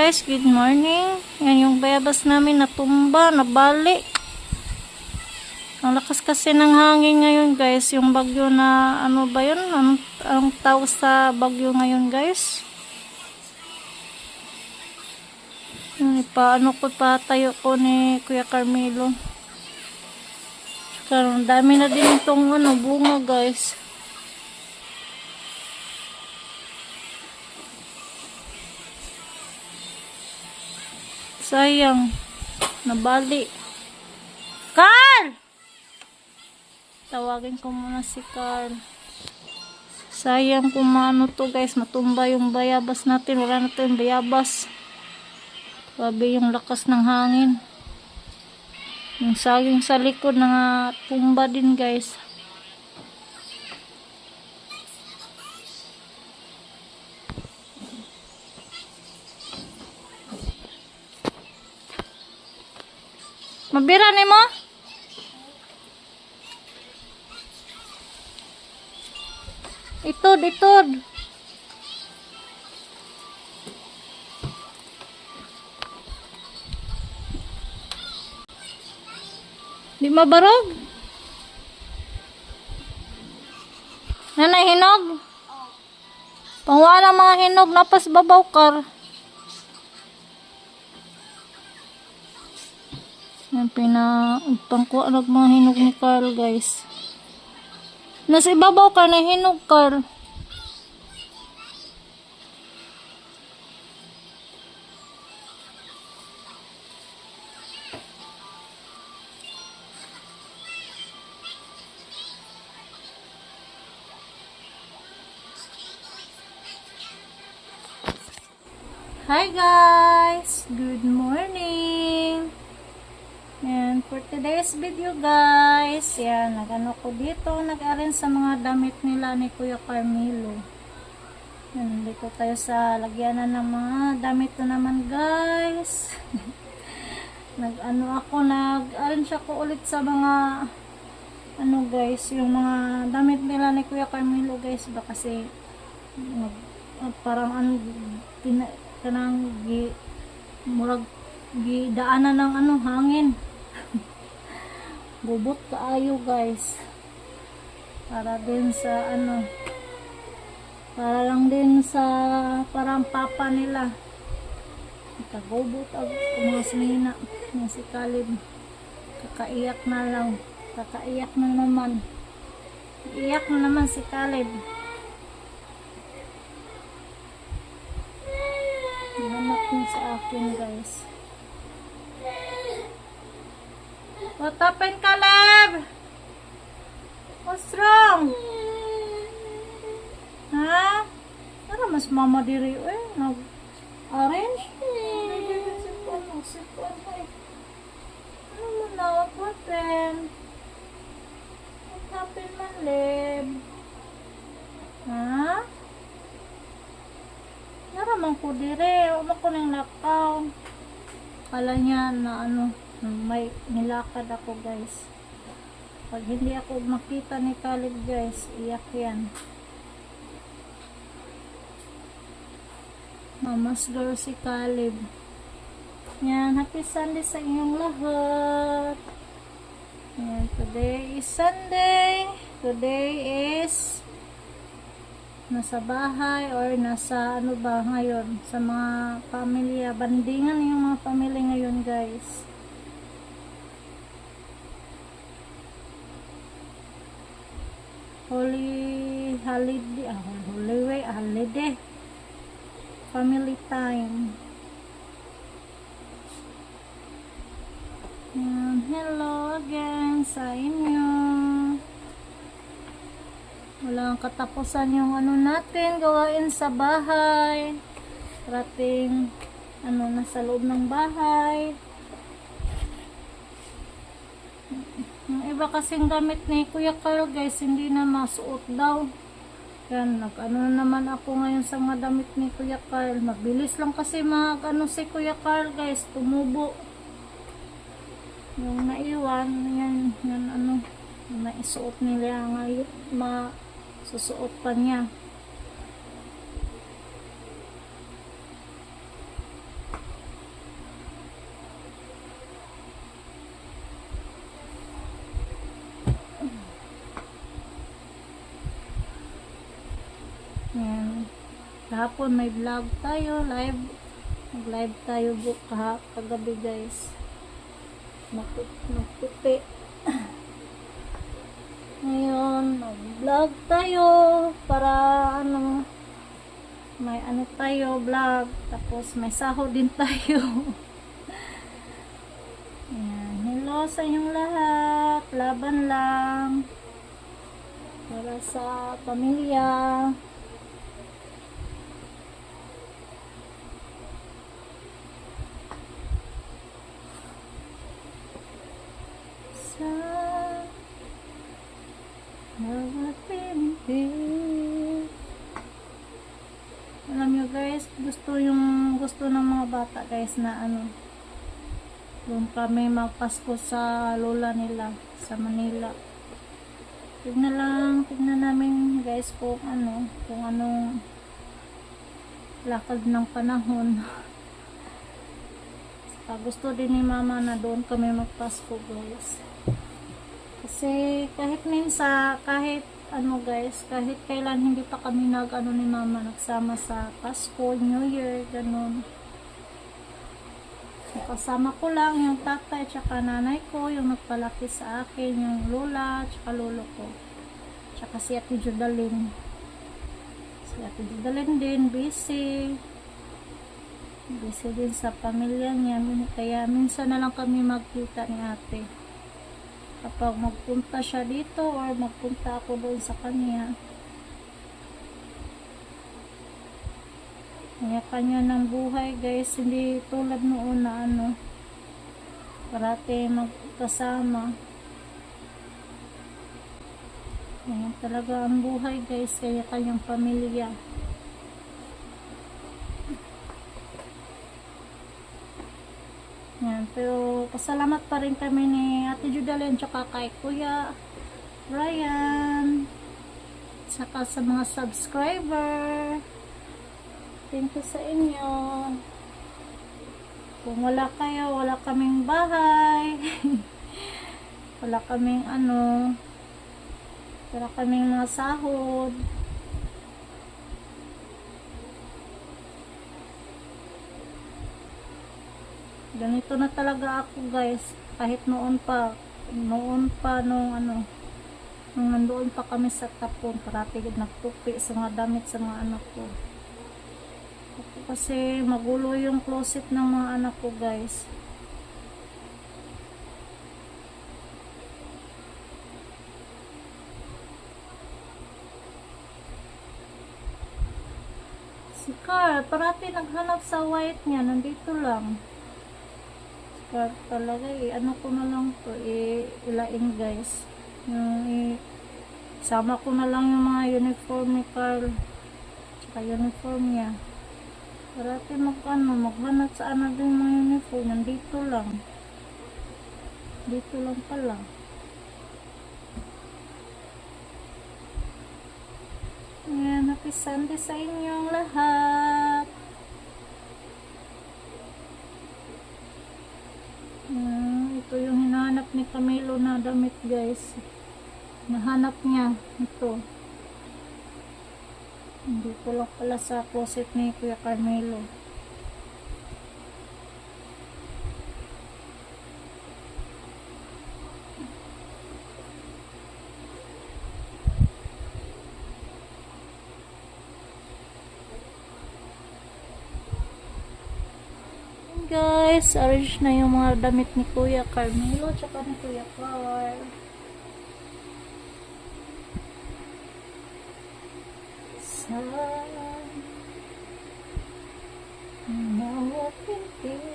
guys, good morning. Yan yung bayabas namin natumba, nabali. Ang lakas kasi ng hangin ngayon guys. Yung bagyo na ano ba yun? Ang tawag sa bagyo ngayon guys? Yung paano ko patayo ko ni Kuya Carmelo. Karon dami na din itong bunga guys. Sayang, nabali. Carl! Tawagin ko muna si Carl. Sayang kung maano to guys, matumba yung bayabas natin. Wala na tayong bayabas. Grabe yung lakas ng hangin. Yung saging sa likod na tumba din guys. Mabira ni mo? Itod. Di mabarog? Nanay hinog? Pangwala mga hinog, napas babaw kar. Yan pangkuha mga hinog ni Carl guys. Nasa ibabaw ka na hinog Carl. Hi guys, good morning. And for today's video guys, yan, nag-ano ko dito, nag-arrange sa mga damit nila ni Kuya Carmelo. Yan, dito tayo sa lagyanan ng mga damit na naman guys. Nag-arrange ako ulit sa mga guys, yung mga damit nila ni Kuya Carmelo guys, ba kasi parang murag gidaanan ng hangin. Bubot kaayo guys. Para din sa para lang din sa parang papa nila. Kagubot ang mga sinina ng si Caleb. Kakaiyak na naman. Iyak na naman si Caleb. Nanak niya sa akin guys. What happened, Caleb? What's wrong? Ha? Ano mas mama diri nag-orange? Ano mo na? What happened? What happened, Caleb? Ha? Naramang ko dire. Wala ko nang lakaw. Kala niya na may nilakad ako guys. Pag hindi ako makita ni Caleb guys, iyak yan. Mama's girl si Caleb. Yan, happy Sunday sa inyong lahat. Yan, today is Sunday. Today is nasa bahay or nasa ngayon sa mga pamilya, bandingan yung mga pamilya ngayon guys. Holiday family time. Hello again sa inyo. Walang katapusan yung natin gawain sa bahay. Parating nasa loob ng bahay. Yung iba kasing gamit ni Kuya Carl guys, hindi na masuot daw. Yan, naman ako ngayon sa mga damit ni Kuya Carl. Mabilis lang kasi si Kuya Carl guys, tumubo. Yung naiwan, yan naisuot nila ngayon, susuot pa niya. kahapon may vlog tayo, nag-live tayo kagabi guys. Magputi. Ngayon, mag-vlog tayo para may tayo vlog, tapos may sahod din tayo. Ayan. Hello sa inyong lahat, laban lang para sa pamilya. Sa bawat pinipil. Alam nyo guys, gusto ng mga bata guys na doon kami magpasko sa lola nila sa Manila. Tignan namin guys kung anong lakad ng panahon. Gusto din ni mama na doon kami magpasko guys. Kasi kahit kailan hindi pa kami ni mama nagsama sa Pasko, New Year, ganun. Kasama ko lang yung tatay tsaka nanay ko, yung nagpalaki sa akin, yung lola tsaka lolo ko. Tsaka si Ate Judalyn. Si Ate Judalyn din, busy din sa pamilya niya. Kaya minsan na lang kami magkita ni ate. Kapag magpunta siya dito or magpunta ako doon sa kanya. Kanya ng buhay guys, hindi tulad noon na parati magkasama. Ayan talaga ang buhay guys, kanyang pamilya. Yan, pero pasalamat pa rin kami ni Ate Judalyn tsaka kay Kuya Ryan tsaka sa mga subscriber. Thank you sa inyo. Kung wala kayo, wala kaming bahay. Wala kaming wala kaming mga sahod. Ganito na talaga ako guys, kahit noon pa nung nandoon pa kami sa Tapon, parati nagtupi sa mga damit sa mga anak ko. Kasi magulo yung closet ng mga anak ko guys. Si Carl, parati naghanap sa white niya, nandito lang. Talaga ko na lang to ilain guys, sama ko na lang yung mga uniform ni Carl tsaka uniform niya, parati maghanap sa din mga uniform, nandito lang pala. Ayan, happy Sunday sa inyong lahat. Ito yung hinahanap ni Camilo na damit guys. Nahanap niya ito. Dito lang pala sa closet ni Kuya Carmelo. Guys, arrange na yung mga damit ni Kuya Carmelo tsaka ni Kuya Carl. Sa bawat pintil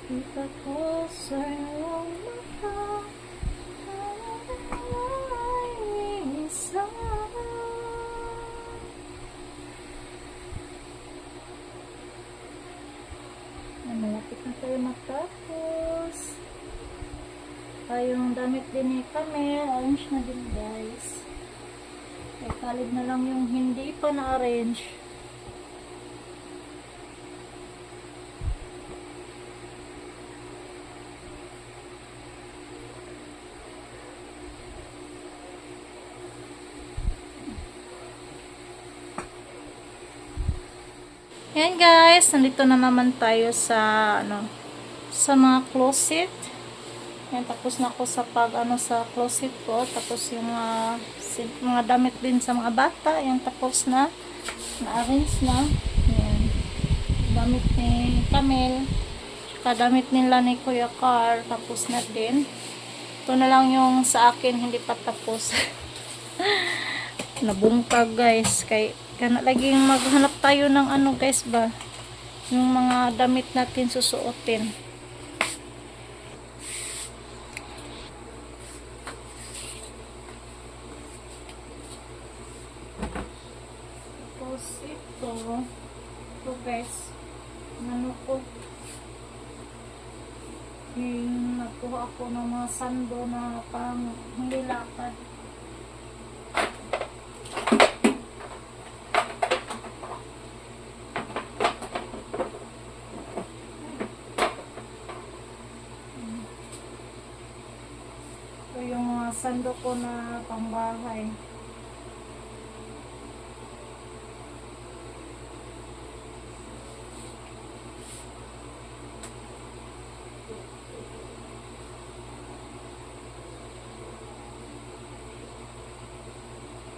kita ko sa iyong mata ay isa. Malapit na tayo matapos. Yung damit din ni kami, orange na din guys. Kay Caleb na lang yung hindi pa na-arrange. Yan guys, nandito na naman tayo sa sa mga closet. Yan, tapos na ako sa sa closet ko. Tapos yung mga damit din sa mga bata, yan tapos na. Na-arrange na. Yan. Damit ni Camel. Tsaka damit nila ni Kuya Carl, tapos na din. Ito na lang yung sa akin, hindi pa tapos. Nabungkag guys, kay kana laging maghanap tayo ng guys ba, yung mga damit natin susuotin. Tapos ito guys, ko yung nakuha ako ng mga sando na pang hindi lakad. Yung mga sando ko na pangbahay.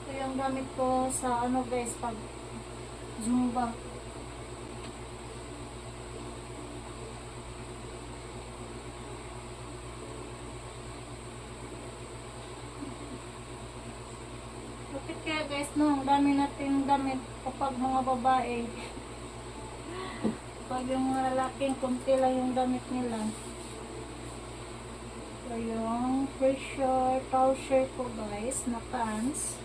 Ito yung gamit ko sa guys, pag Zumba. Bakit kaya guys, no? Ang dami natin damit kapag mga babae. Pag yung mga lalaking, kunti lang yung damit nila. So, yung pressure trouser ko guys, na pants.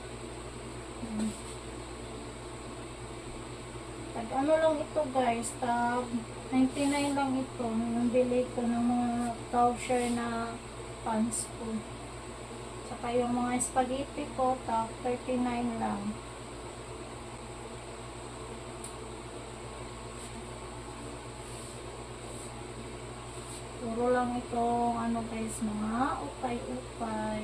Tag lang ito guys, tag 99 lang ito. Yung bili ko ng mga trouser na pants ko. Saka yung mga spaghetti ko, tag 39 lang. Puro lang itong guys, mga ukay-ukay.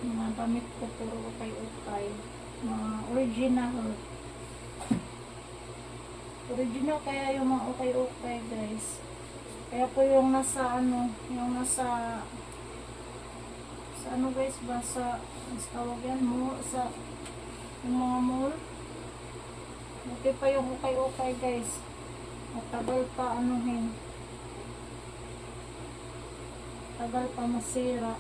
Mga damit ko puro ukay-ukay. Mga original. Original kaya yung mga ukay-ukay guys. Kaya po yung nasa yung nasa guys ba, sa tawag yan mo, sa yung mga mall. Buti pa yung ukay-ukay guys. Matagal pa tagal pa masira.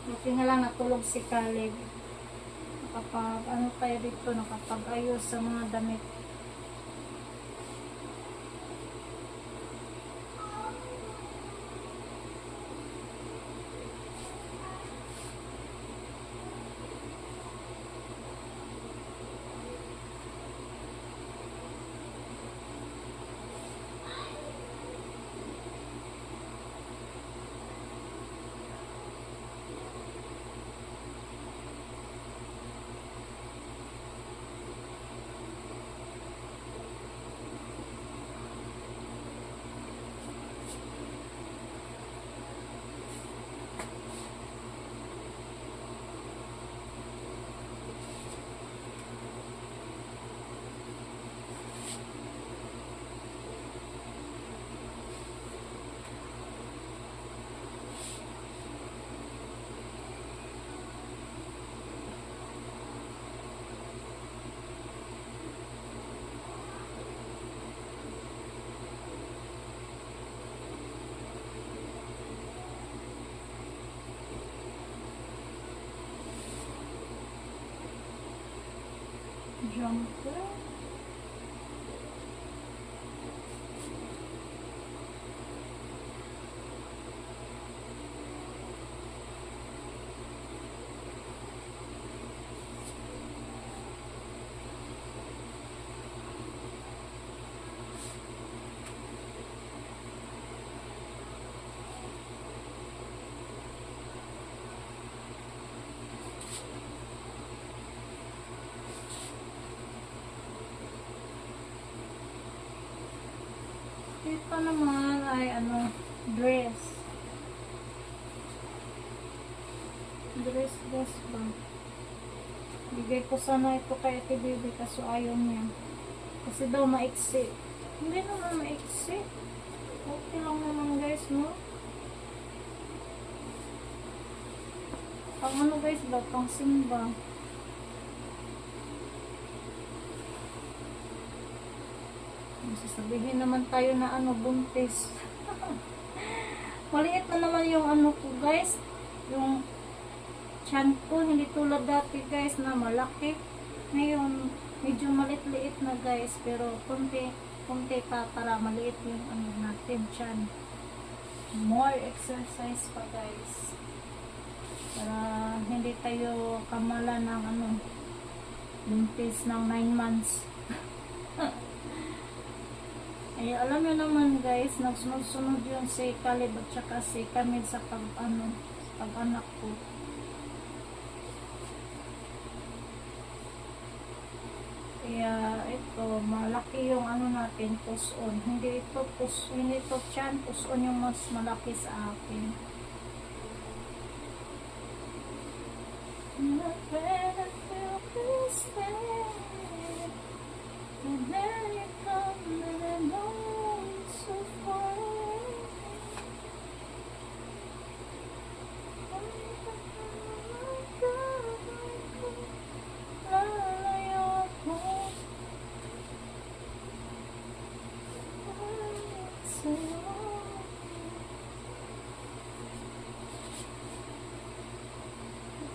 Buti nga lang natulog si Caleb. Kapag tayo dito, nakapag-ayos sa mga damit. Jumper. Ito naman ay ano, dress. Dress ba? Bigay ko sana ito kay Ate Bibi kaso ayaw niya. Kasi daw maiksi. Hindi naman maiksi. Okay lang naman guys, no? Pang ano guys ba? Pang simba. Sasabihin naman tayo na ano, buntis. Maliit na naman yung ano ko guys. Yung tiyan ko, hindi tulad dati guys na malaki. Ngayon, medyo maliit-liit na guys. Pero konti pa para maliit yung ano natin, tiyan. More exercise pa guys. Para hindi tayo kamala ng ano, buntis ng 9 months. Ay, alam nyo naman guys, nagsunod-sunod yun si Caleb at saka si Camille sa pag-anak ko. Kaya ito, malaki yung ano natin, push-on. Hindi ito tiyan, push-on yung mas malaki sa akin.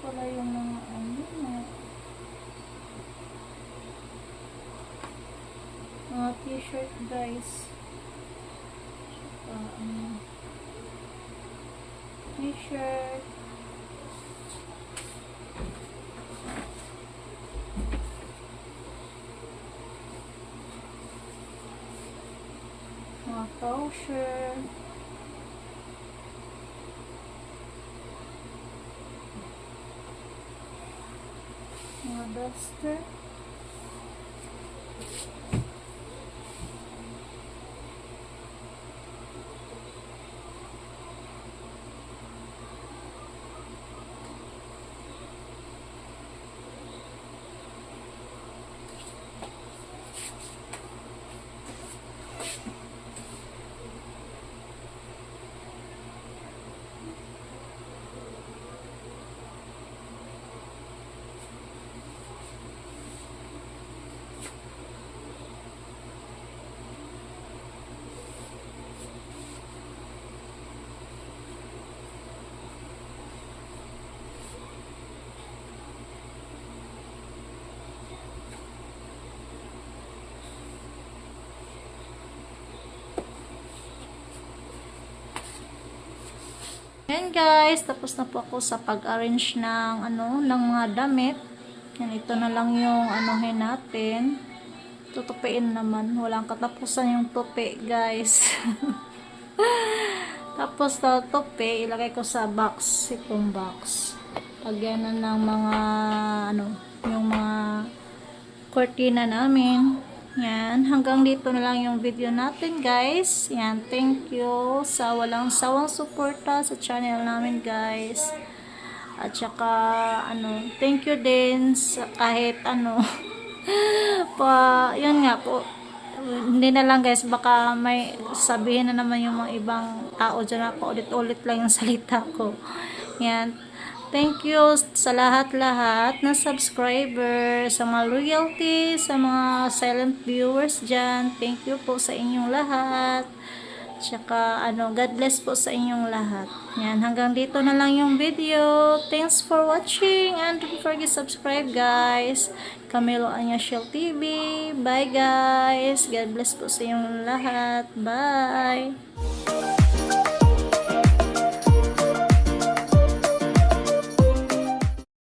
Pala yung mga mga t-shirt guys. T-shirt, mga trouser, mga duster, Yan guys, tapos na po ako sa pag-arrange ng ano, ng mga damit. Yan, ito na lang yung anuhin natin. Tutupiin naman, walang katapusan yung tupi guys. Tapos sa tupi, ilagay ko sa box, itong box. Lagyan na ng mga ano, yung mga cortina namin. Yan, hanggang dito na lang yung video natin guys. Yan, thank you sa walang sawang suporta sa channel namin guys. At saka ano, thank you din sa kahit ano pa, yun nga po. Hindi na lang guys, baka may sabihin na naman yung mga ibang tao dyan na paulit-ulit lang yung salita ko. Yan. Thank you sa lahat-lahat na subscriber, sa mga loyalty, sa mga silent viewers dyan. Thank you po sa inyong lahat. Tsaka, ano, God bless po sa inyong lahat. Yan, hanggang dito na lang yung video. Thanks for watching and don't forget subscribe guys. Camilo Anyashel TV. Bye guys. God bless po sa inyong lahat. Bye.